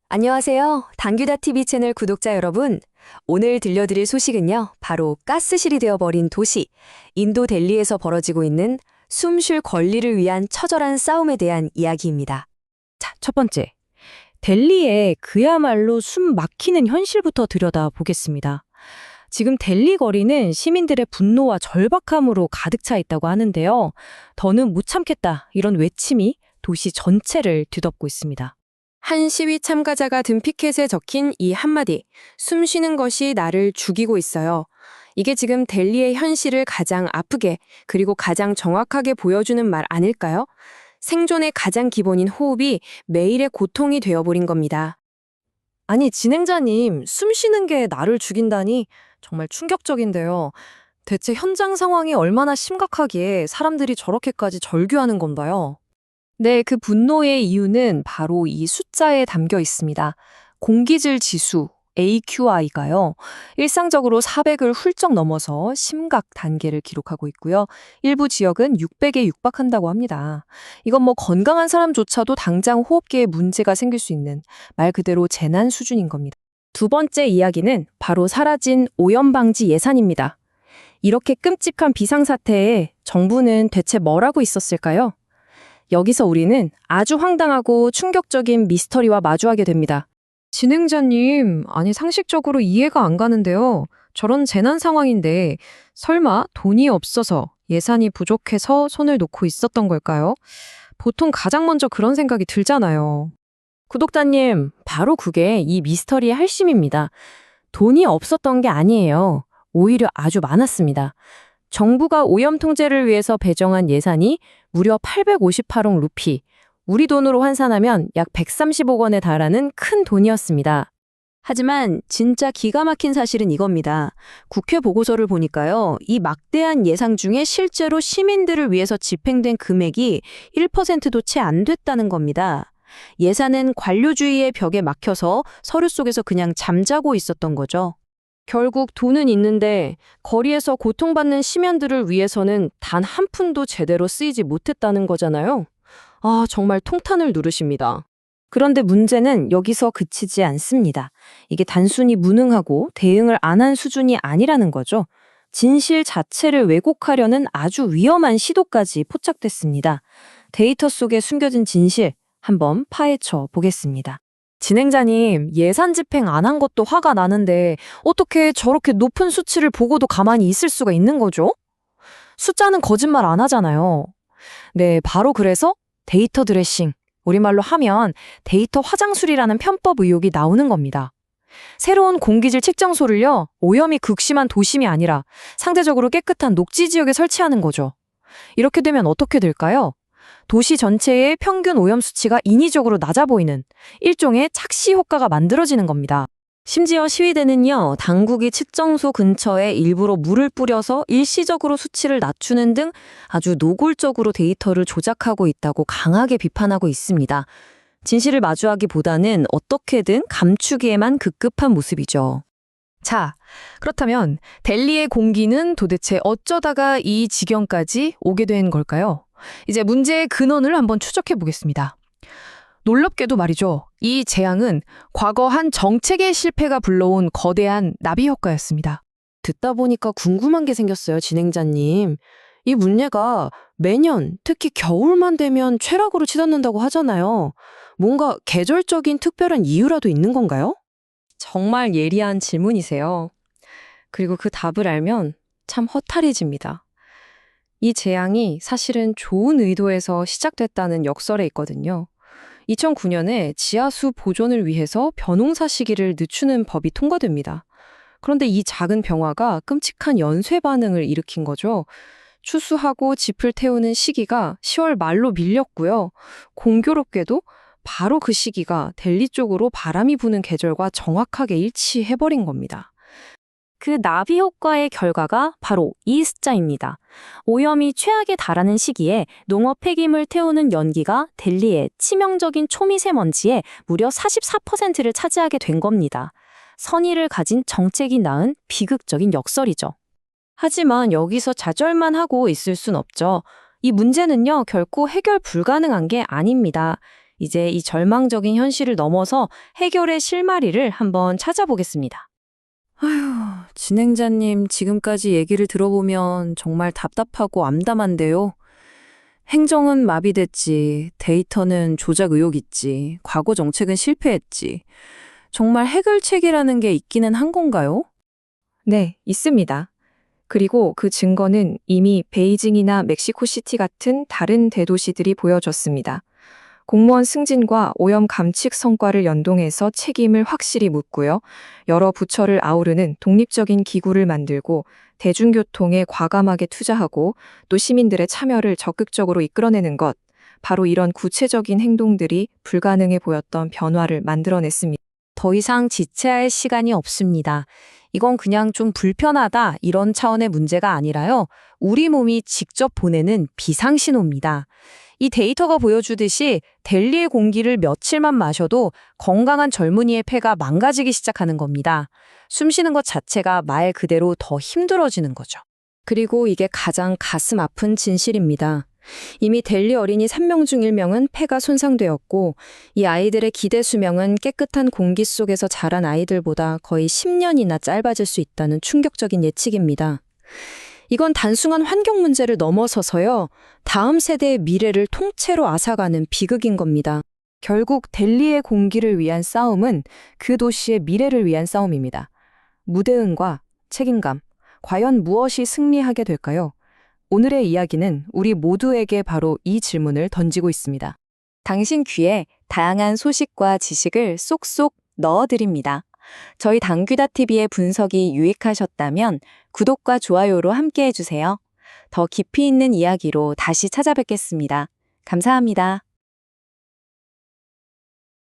안녕하세요. 당규다TV 채널 구독자 여러분. 오늘 들려드릴 소식은요. 바로 가스실이 되어버린 도시, 인도 델리에서 벌어지고 있는 숨 쉴 권리를 위한 처절한 싸움에 대한 이야기입니다. 자, 첫 번째. 델리의 그야말로 숨 막히는 현실부터 들여다보겠습니다. 지금 델리 거리는 시민들의 분노와 절박함으로 가득 차 있다고 하는데요. 더는 못 참겠다 이런 외침이 도시 전체를 뒤덮고 있습니다. 한 시위 참가자가 든 피켓에 적힌 이 한마디, 숨 쉬는 것이 나를 죽이고 있어요. 이게 지금 델리의 현실을 가장 아프게 그리고 가장 정확하게 보여주는 말 아닐까요? 생존의 가장 기본인 호흡이 매일의 고통이 되어버린 겁니다. 아니, 진행자님, 숨 쉬는 게 나를 죽인다니 정말 충격적인데요. 대체 현장 상황이 얼마나 심각하기에 사람들이 저렇게까지 절규하는 건가요? 네, 그 분노의 이유는 바로 이 숫자에 담겨 있습니다. 공기질 지수, AQI가요. 일상적으로 400을 훌쩍 넘어서 심각 단계를 기록하고 있고요. 일부 지역은 600에 육박한다고 합니다. 이건 뭐 건강한 사람조차도 당장 호흡기에 문제가 생길 수 있는 말 그대로 재난 수준인 겁니다. 두 번째 이야기는 바로 사라진 오염방지 예산입니다. 이렇게 끔찍한 비상사태에 정부는 대체 뭘 하고 있었을까요? 여기서 우리는 아주 황당하고 충격적인 미스터리와 마주하게 됩니다. 진행자님, 아니 상식적으로 이해가 안 가는데요. 저런 재난 상황인데 설마 돈이 없어서 예산이 부족해서 손을 놓고 있었던 걸까요? 보통 가장 먼저 그런 생각이 들잖아요. 구독자님, 바로 그게 이 미스터리의 핵심입니다. 돈이 없었던 게 아니에요. 오히려 아주 많았습니다. 정부가 오염 통제를 위해서 배정한 예산이 무려 858억 루피, 우리 돈으로 환산하면 약 130억 원에 달하는 큰 돈이었습니다. 하지만 진짜 기가 막힌 사실은 이겁니다. 국회 보고서를 보니까요. 이 막대한 예산 중에 실제로 시민들을 위해서 집행된 금액이 1%도 채 안 됐다는 겁니다. 예산은 관료주의의 벽에 막혀서 서류 속에서 그냥 잠자고 있었던 거죠. 결국 돈은 있는데 거리에서 고통받는 시민들을 위해서는 단 한 푼도 제대로 쓰이지 못했다는 거잖아요. 아, 정말 통탄을 누르십니다. 그런데 문제는 여기서 그치지 않습니다. 이게 단순히 무능하고 대응을 안 한 수준이 아니라는 거죠. 진실 자체를 왜곡하려는 아주 위험한 시도까지 포착됐습니다. 데이터 속에 숨겨진 진실, 한번 파헤쳐 보겠습니다. 진행자님, 예산 집행 안 한 것도 화가 나는데 어떻게 저렇게 높은 수치를 보고도 가만히 있을 수가 있는 거죠? 숫자는 거짓말 안 하잖아요. 네, 바로 그래서 데이터 드레싱, 우리말로 하면 데이터 화장술이라는 편법 의혹이 나오는 겁니다. 새로운 공기질 측정소를요, 오염이 극심한 도심이 아니라 상대적으로 깨끗한 녹지 지역에 설치하는 거죠. 이렇게 되면 어떻게 될까요? 도시 전체의 평균 오염 수치가 인위적으로 낮아 보이는 일종의 착시 효과가 만들어지는 겁니다. 심지어 시위대는요, 당국이 측정소 근처에 일부러 물을 뿌려서 일시적으로 수치를 낮추는 등 아주 노골적으로 데이터를 조작하고 있다고 강하게 비판하고 있습니다. 진실을 마주하기보다는 어떻게든 감추기에만 급급한 모습이죠. 자, 그렇다면 델리의 공기는 도대체 어쩌다가 이 지경까지 오게 된 걸까요? 이제 문제의 근원을 한번 추적해 보겠습니다. 놀랍게도 말이죠. 이 재앙은 과거 한 정책의 실패가 불러온 거대한 나비 효과였습니다. 듣다 보니까 궁금한 게 생겼어요, 진행자님. 이 문제가 매년, 특히 겨울만 되면 최락으로 치닫는다고 하잖아요. 뭔가 계절적인 특별한 이유라도 있는 건가요? 정말 예리한 질문이세요. 그리고 그 답을 알면 참 허탈해집니다. 이 재앙이 사실은 좋은 의도에서 시작됐다는 역설에 있거든요. 2009년에 지하수 보존을 위해서 벼농사 시기를 늦추는 법이 통과됩니다. 그런데 이 작은 병화가 끔찍한 연쇄 반응을 일으킨 거죠. 추수하고 짚을 태우는 시기가 10월 말로 밀렸고요. 공교롭게도 바로 그 시기가 델리 쪽으로 바람이 부는 계절과 정확하게 일치해버린 겁니다. 그 나비 효과의 결과가 바로 이 숫자입니다. 오염이 최악에 달하는 시기에 농업 폐기물 태우는 연기가 델리의 치명적인 초미세먼지의 무려 44%를 차지하게 된 겁니다. 선의를 가진 정책이 낳은 비극적인 역설이죠. 하지만 여기서 좌절만 하고 있을 순 없죠. 이 문제는요, 결코 해결 불가능한 게 아닙니다. 이제 이 절망적인 현실을 넘어서 해결의 실마리를 한번 찾아보겠습니다. 아휴, 진행자님 지금까지 얘기를 들어보면 정말 답답하고 암담한데요. 행정은 마비됐지, 데이터는 조작 의혹 있지, 과거 정책은 실패했지. 정말 해결책이라는 게 있기는 한 건가요? 네, 있습니다. 그리고 그 증거는 이미 베이징이나 멕시코시티 같은 다른 대도시들이 보여줬습니다. 공무원 승진과 오염 감축 성과를 연동해서 책임을 확실히 묻고요. 여러 부처를 아우르는 독립적인 기구를 만들고 대중교통에 과감하게 투자하고 또 시민들의 참여를 적극적으로 이끌어내는 것. 바로 이런 구체적인 행동들이 불가능해 보였던 변화를 만들어냈습니다. 더 이상 지체할 시간이 없습니다. 이건 그냥 좀 불편하다 이런 차원의 문제가 아니라요. 우리 몸이 직접 보내는 비상신호입니다. 이 데이터가 보여주듯이 델리의 공기를 며칠만 마셔도 건강한 젊은이의 폐가 망가지기 시작하는 겁니다. 숨 쉬는 것 자체가 말 그대로 더 힘들어지는 거죠. 그리고 이게 가장 가슴 아픈 진실입니다. 이미 델리 어린이 3명 중 1명은 폐가 손상되었고 이 아이들의 기대 수명은 깨끗한 공기 속에서 자란 아이들보다 거의 10년이나 짧아질 수 있다는 충격적인 예측입니다. 이건 단순한 환경 문제를 넘어서서요. 다음 세대의 미래를 통째로 앗아가는 비극인 겁니다. 결국 델리의 공기를 위한 싸움은 그 도시의 미래를 위한 싸움입니다. 무대응과 책임감, 과연 무엇이 승리하게 될까요? 오늘의 이야기는 우리 모두에게 바로 이 질문을 던지고 있습니다. 당신 귀에 다양한 소식과 지식을 쏙쏙 넣어드립니다. 저희 당귀다TV의 분석이 유익하셨다면 구독과 좋아요로 함께해 주세요. 더 깊이 있는 이야기로 다시 찾아뵙겠습니다. 감사합니다.